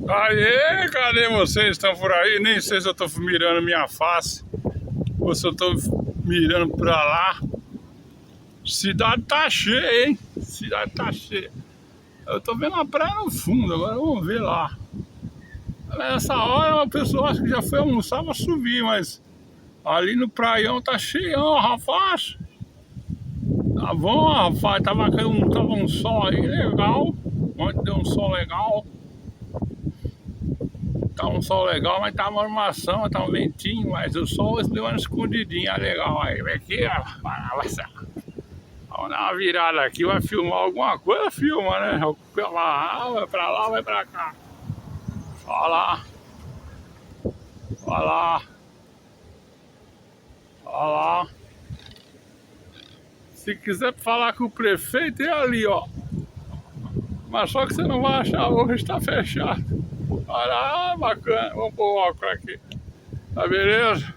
Aê, cadê vocês? Estão por aí? Nem sei se eu tô mirando minha face ou se eu tô mirando pra lá. Cidade tá cheia, hein? Cidade tá cheia. Eu tô vendo a praia no fundo, agora vamos ver lá. Nessa hora o pessoal acho que já foi almoçar pra subir, mas ali no praião tá cheião, rapaz. Tá bom, rapaz, tava um sol aí legal. Ontem deu um sol legal. Tá um sol legal, mas tá uma armação, tá um ventinho, mas o sol deu uma escondidinha legal aí. Vem aqui, ó. Vamos dar uma virada aqui, vai filmar alguma coisa, filma, né? Vai pra lá, vai pra cá. Olha lá. Olha lá. Olha lá. Se quiser falar com o prefeito, é ali, ó. Mas só que você não vai achar, hoje está fechado. Olha lá, bacana. Vamos pôr o óculos aqui. Tá beleza?